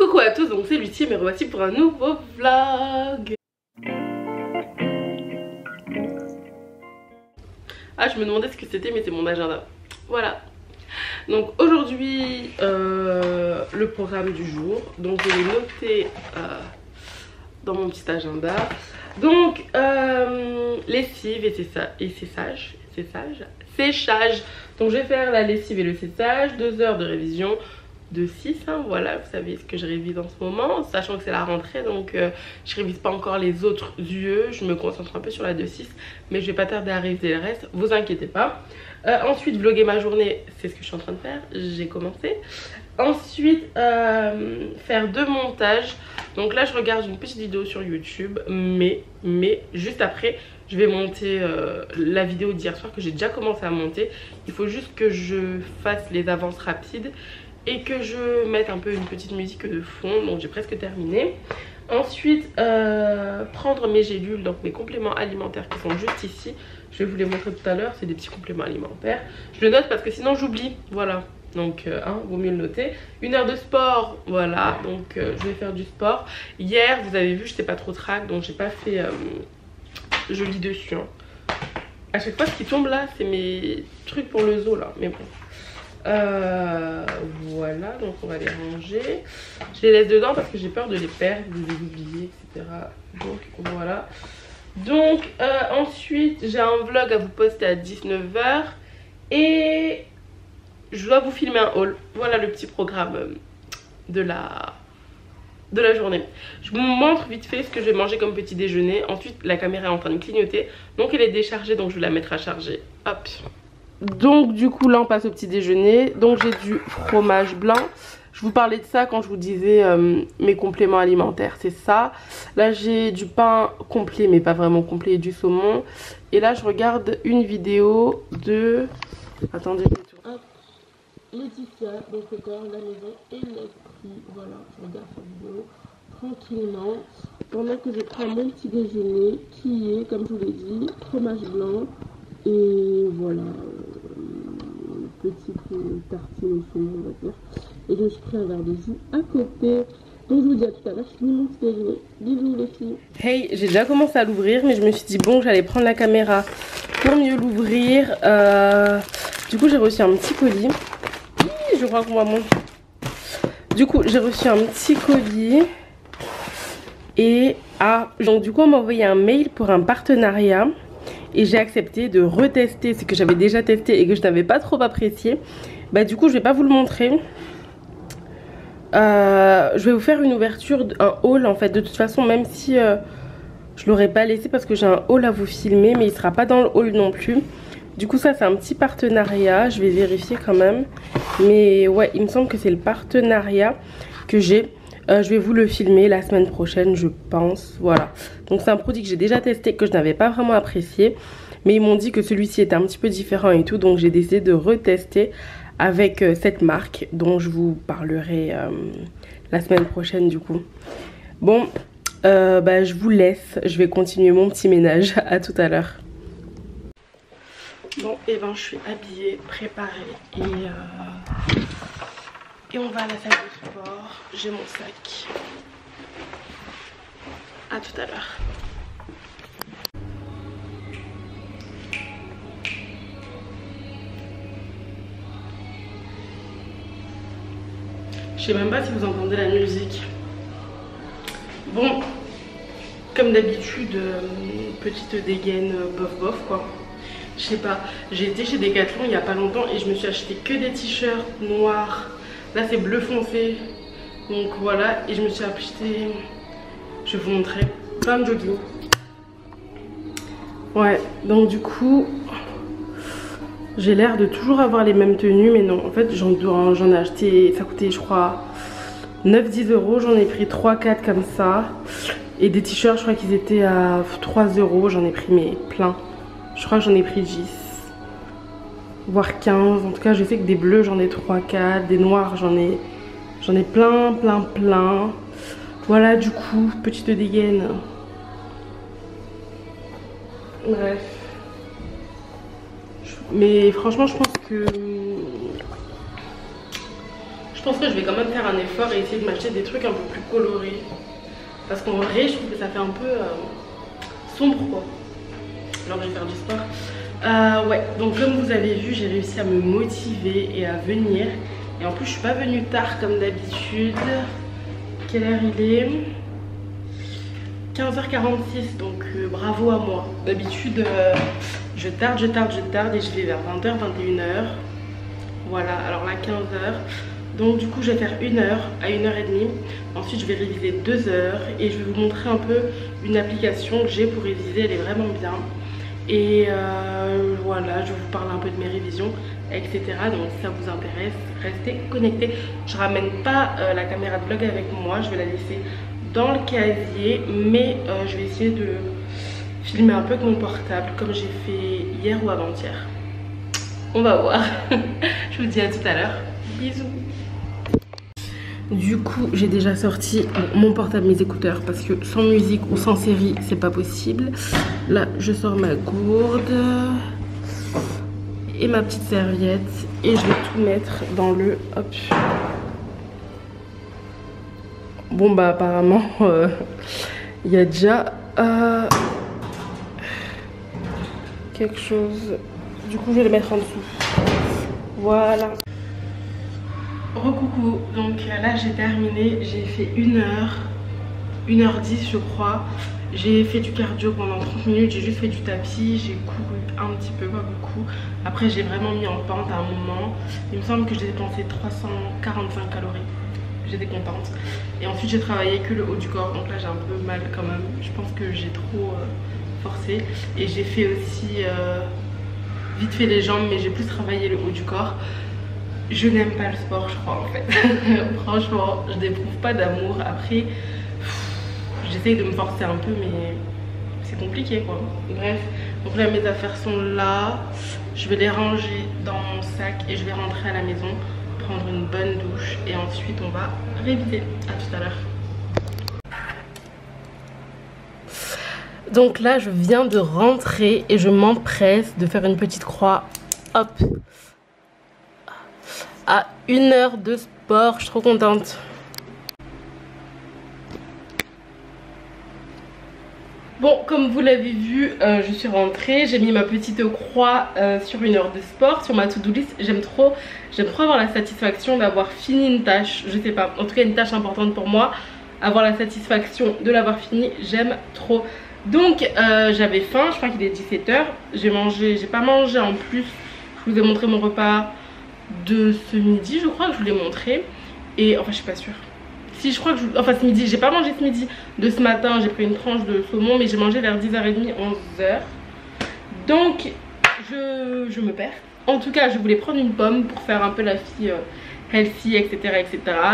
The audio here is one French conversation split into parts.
Coucou à tous, donc c'est Lucie, me revoici pour un nouveau vlog. Ah, je me demandais ce que c'était, mais c'est mon agenda. Voilà. Donc aujourd'hui, le programme du jour. Donc je l'ai noté dans mon petit agenda. Donc lessive et séchage. Donc je vais faire la lessive et le séchage, 2 heures de révision de 6, hein, voilà, vous savez ce que je révise en ce moment, sachant que c'est la rentrée, donc je révise pas encore les autres UE, je me concentre un peu sur la 2-6, mais je vais pas tarder à réviser le reste, vous inquiétez pas. Ensuite, vlogger ma journée, c'est ce que je suis en train de faire, j'ai commencé. Ensuite, faire 2 montages. Donc là, je regarde une petite vidéo sur YouTube, mais juste après, je vais monter la vidéo d'hier soir que j'ai déjà commencé à monter. Il faut juste que je fasse les avances rapides et que je mette un peu une petite musique de fond. Donc j'ai presque terminé. Ensuite, prendre mes gélules, donc mes compléments alimentaires qui sont juste ici. Je vais vous les montrer tout à l'heure, c'est des petits compléments alimentaires. Je le note parce que sinon j'oublie, voilà. Donc vaut mieux le noter. 1 heure de sport, voilà, donc je vais faire du sport. Hier, vous avez vu, j'étais pas trop track, donc j'ai pas fait je lis dessus, hein. À chaque fois ce qui tombe là, c'est mes trucs pour le zoo là, mais bon. Voilà, donc on va les ranger. Je les laisse dedans parce que j'ai peur de les perdre, de les oublier, etc. Donc voilà. Donc ensuite j'ai un vlog à vous poster à 19 h et je dois vous filmer un haul. Voilà le petit programme de la journée. Je vous montre vite fait ce que je vais manger comme petit déjeuner. Ensuite la caméra est en train de clignoter, donc elle est déchargée, donc je vais la mettre à charger. Hop. Donc du coup là on passe au petit déjeuner. Donc j'ai du fromage blanc. Je vous parlais de ça quand je vous disais mes compléments alimentaires, c'est ça. Là j'ai du pain complet mais pas vraiment complet et du saumon. Et là je regarde une vidéo de... Attendez, Laetitia, donc le corps, la maison et l'esprit. Voilà, je regarde cette vidéo tranquillement pendant que je prends mon petit déjeuner qui est, comme je vous l'ai dit, fromage blanc. Et voilà, petite tartine au saumon, on va dire. Et je me suis pris un verre de jus à côté. Donc je vous dis à tout à l'heure, je finis mon petit déjeuner. Bisous les filles. Hey, j'ai déjà commencé à l'ouvrir, mais je me suis dit bon, j'allais prendre la caméra pour mieux l'ouvrir. Du coup j'ai reçu un petit colis. Je crois qu'on va monter. Du coup j'ai reçu un petit colis. Et donc du coup on m'a envoyé un mail pour un partenariat. Et j'ai accepté de retester ce que j'avais déjà testé et que je n'avais pas trop apprécié. Bah du coup je vais pas vous le montrer. Je vais vous faire une ouverture, un haul en fait. De toute façon même si je l'aurais pas laissé parce que j'ai un haul à vous filmer. Mais il sera pas dans le haul non plus. Du coup ça c'est un petit partenariat. Je vais vérifier quand même. Mais ouais il me semble que c'est le partenariat que j'ai. Je vais vous le filmer la semaine prochaine je pense. Voilà. Donc c'est un produit que j'ai déjà testé, que je n'avais pas vraiment apprécié. Mais ils m'ont dit que celui-ci était un petit peu différent et tout. Donc j'ai décidé de retester avec cette marque dont je vous parlerai la semaine prochaine du coup. Bon, bah, je vous laisse. Je vais continuer mon petit ménage. À tout à l'heure. Bon, et ben je suis habillée, préparée et on va à la salle de sport. J'ai mon sac. À tout à l'heure. Je sais même pas si vous entendez la musique. Bon, comme d'habitude, petite dégaine bof bof quoi. Je sais pas, j'ai été chez Decathlon il y a pas longtemps et je me suis acheté que des t-shirts noirs. Là c'est bleu foncé. Donc voilà, et je me suis acheté, je vais vous montrer, plein de jogging. Ouais, donc du coup, j'ai l'air de toujours avoir les mêmes tenues, mais non, en fait j'en ai acheté, ça coûtait je crois 9-10 €, j'en ai pris 3-4 comme ça. Et des t-shirts, je crois qu'ils étaient à 3 €, j'en ai pris mais plein. Je crois que j'en ai pris 10, voire 15, en tout cas je sais que des bleus j'en ai 3-4, des noirs j'en ai plein. Voilà du coup, petite dégaine. Bref. Mais franchement je pense que Je pense que je vais quand même faire un effort et essayer de m'acheter des trucs un peu plus colorés. Parce qu'en vrai, je trouve que ça fait un peu sombre quoi. Alors je vais faire du sport. Ouais, donc comme vous avez vu, j'ai réussi à me motiver et à venir. Et en plus, je suis pas venue tard comme d'habitude. Quelle heure il est? 15h46, donc bravo à moi. D'habitude, je tarde et je vais vers 20h, 21h. Voilà, alors là 15h. Donc du coup je vais faire 1 heure à 1h30. Ensuite je vais réviser 2 heures et je vais vous montrer un peu une application que j'ai pour réviser, elle est vraiment bien. Et voilà, je vais vous parler un peu de mes révisions, etc. Donc si ça vous intéresse, restez connectés. Je ramène pas la caméra de vlog avec moi, je vais la laisser dans le casier. Mais je vais essayer de filmer un peu avec mon portable comme j'ai fait hier ou avant-hier. On va voir. Je vous dis à tout à l'heure. Bisous. Du coup j'ai déjà sorti mon portable, mes écouteurs, parce que sans musique ou sans série c'est pas possible. Là je sors ma gourde et ma petite serviette et je vais tout mettre dans le hop. Bon bah apparemment il y a déjà quelque chose. Du coup je vais le mettre en dessous. Voilà. Recoucou, donc là j'ai terminé, j'ai fait 1 heure, 1h10 je crois. J'ai fait du cardio pendant 30 minutes, j'ai juste fait du tapis, j'ai couru un petit peu, pas beaucoup. Après j'ai vraiment mis en pente à un moment. Il me semble que j'ai dépensé 345 calories. J'étais contente. Et ensuite j'ai travaillé que le haut du corps, donc là j'ai un peu mal quand même. Je pense que j'ai trop forcé. Et j'ai fait aussi vite fait les jambes, mais j'ai plus travaillé le haut du corps. Je n'aime pas le sport, je crois, en fait. Franchement, je n'éprouve pas d'amour. Après, j'essaye de me forcer un peu, mais c'est compliqué, quoi. Bref, donc là, mes affaires sont là. Je vais les ranger dans mon sac et je vais rentrer à la maison, prendre une bonne douche et ensuite, on va réviser. À tout à l'heure. Donc là, je viens de rentrer et je m'empresse de faire une petite croix. Hop! À 1 heure de sport, je suis trop contente. Bon, comme vous l'avez vu, je suis rentrée, j'ai mis ma petite croix sur 1 heure de sport, sur ma to-do list. J'aime trop avoir la satisfaction d'avoir fini une tâche, je sais pas, en tout cas une tâche importante pour moi. Avoir la satisfaction de l'avoir fini, j'aime trop. Donc j'avais faim, je crois qu'il est 17 h. J'ai pas mangé en plus, je vous ai montré mon repas de ce midi, je crois que je vous l'ai montré. Et enfin je suis pas sûre. Si je crois que enfin ce midi, j'ai pas mangé ce midi. De ce matin j'ai pris une tranche de saumon, mais j'ai mangé vers 10h30, 11h. Donc je me perds. En tout cas je voulais prendre une pomme pour faire un peu la fille healthy, etc.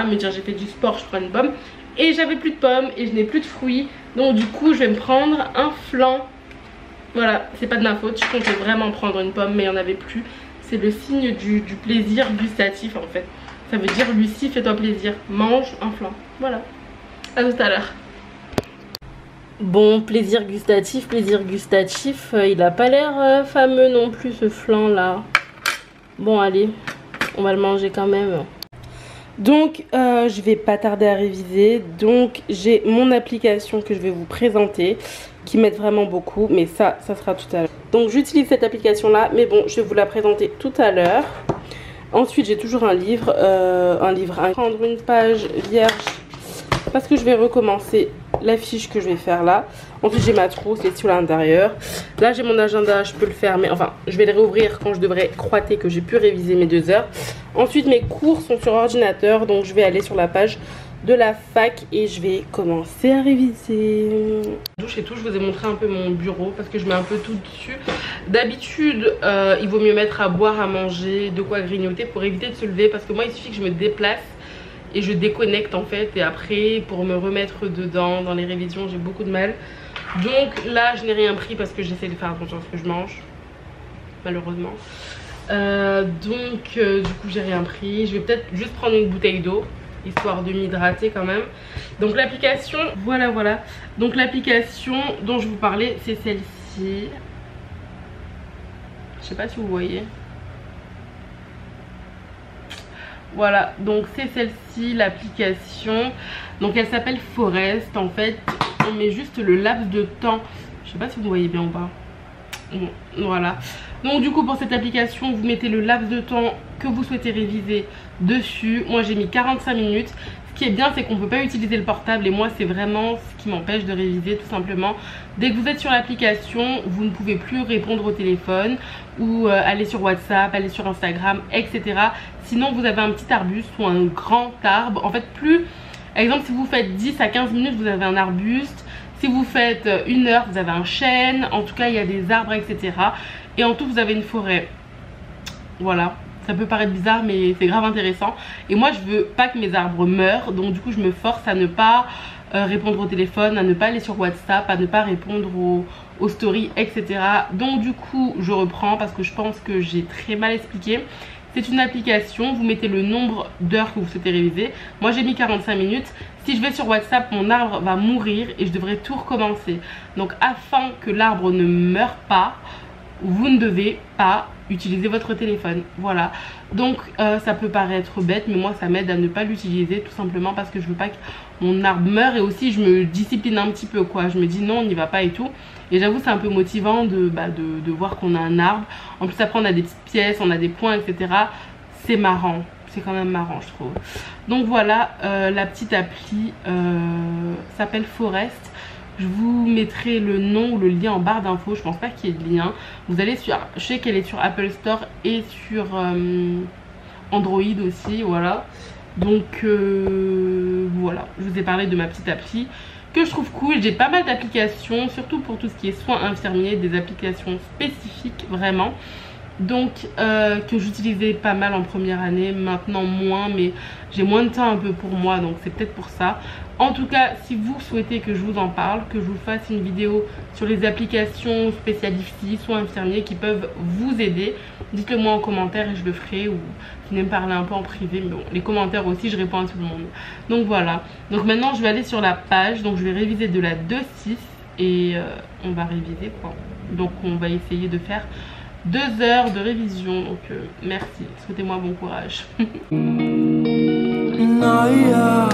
Me dire j'ai fait du sport, je prends une pomme. Et j'avais plus de pommes et je n'ai plus de fruits. Donc du coup je vais me prendre un flan. Voilà, c'est pas de ma faute, je comptais vraiment prendre une pomme mais il n'y en avait plus. C'est le signe du plaisir gustatif en fait. Ça veut dire Lucie, fais-toi plaisir, mange un flan. Voilà, à tout à l'heure. Bon, plaisir gustatif, il a pas l'air fameux non plus ce flan là. Bon allez, on va le manger quand même. Donc je vais pas tarder à réviser. Donc j'ai mon application que je vais vous présenter, qui m'aide vraiment beaucoup, mais ça sera tout à l'heure. Donc j'utilise cette application là, mais bon, je vais vous la présenter tout à l'heure. Ensuite j'ai toujours un livre, prendre une page vierge parce que je vais recommencer la fiche que je vais faire là. Ensuite j'ai ma trousse, les stylos à l'intérieur. Là j'ai mon agenda, je peux le faire, mais enfin je vais le réouvrir quand je devrais croiter que j'ai pu réviser mes 2 heures. Ensuite mes cours sont sur ordinateur, donc je vais aller sur la page de la fac et je vais commencer à réviser. Douche et tout, je vous ai montré un peu mon bureau parce que je mets un peu tout dessus. D'habitude il vaut mieux mettre à boire, à manger, de quoi grignoter pour éviter de se lever, parce que moi il suffit que je me déplace et je déconnecte en fait, et après pour me remettre dedans dans les révisions j'ai beaucoup de mal. Donc là je n'ai rien pris parce que j'essaie de faire attention à ce que je mange, malheureusement. Du coup j'ai rien pris. Je vais peut-être juste prendre une bouteille d'eau histoire de m'hydrater quand même. Donc l'application, voilà. Donc l'application dont je vous parlais, c'est celle-ci. Je sais pas si vous voyez. Voilà, donc c'est celle-ci, l'application. Donc elle s'appelle Forest. En fait, on met juste le laps de temps. Je sais pas si vous voyez bien ou pas. Bon, voilà. Donc du coup pour cette application, vous mettez le laps de temps que vous souhaitez réviser dessus. Moi j'ai mis 45 minutes. Ce qui est bien, c'est qu'on ne peut pas utiliser le portable et moi c'est vraiment ce qui m'empêche de réviser tout simplement. Dès que vous êtes sur l'application, vous ne pouvez plus répondre au téléphone ou aller sur WhatsApp, aller sur Instagram, etc. Sinon vous avez un petit arbuste ou un grand arbre. En fait plus, par exemple si vous faites 10 à 15 minutes, vous avez un arbuste. Si vous faites 1 heure, vous avez un chêne. En tout cas, il y a des arbres, etc. Et en tout, vous avez une forêt. Voilà. Ça peut paraître bizarre, mais c'est grave intéressant. Et moi, je veux pas que mes arbres meurent. Donc, du coup, je me force à ne pas répondre au téléphone, à ne pas aller sur WhatsApp, à ne pas répondre aux stories, etc. Donc, du coup, je reprends parce que je pense que j'ai très mal expliqué. C'est une application, vous mettez le nombre d'heures que vous souhaitez réviser. Moi j'ai mis 45 minutes. Si je vais sur WhatsApp, mon arbre va mourir et je devrais tout recommencer. Donc afin que l'arbre ne meure pas, vous ne devez pas utiliser votre téléphone. Voilà. Donc ça peut paraître bête, mais moi ça m'aide à ne pas l'utiliser tout simplement parce que je veux pas que mon arbre meure. Et aussi je me discipline un petit peu quoi. Je me dis non, on n'y va pas et tout. Et j'avoue c'est un peu motivant de voir qu'on a un arbre. En plus après on a des petites pièces, on a des points, etc. C'est marrant. C'est quand même marrant je trouve. Donc voilà, la petite appli s'appelle Forest. Je vous mettrai le nom ou le lien en barre d'infos. Je pense pas qu'il y ait de lien. Vous allez sur, je sais qu'elle est sur Apple Store et sur Android aussi, voilà. Donc voilà, je vous ai parlé de ma petite appli que je trouve cool. J'ai pas mal d'applications, surtout pour tout ce qui est soins infirmiers, des applications spécifiques vraiment. Donc que j'utilisais pas mal en première année, maintenant moins, mais j'ai moins de temps un peu pour moi, donc c'est peut-être pour ça. En tout cas, si vous souhaitez que je vous en parle, que je vous fasse une vidéo sur les applications spécialistes soins infirmiers qui peuvent vous aider, dites-le moi en commentaire et je le ferai, ou venez me parler un peu en privé, mais bon, les commentaires aussi, je réponds à tout le monde. Donc voilà, donc maintenant je vais aller sur la page, donc je vais réviser de la 2.6 et on va réviser quoi. Donc on va essayer de faire 2 heures de révision, donc merci, souhaitez-moi bon courage. Naya,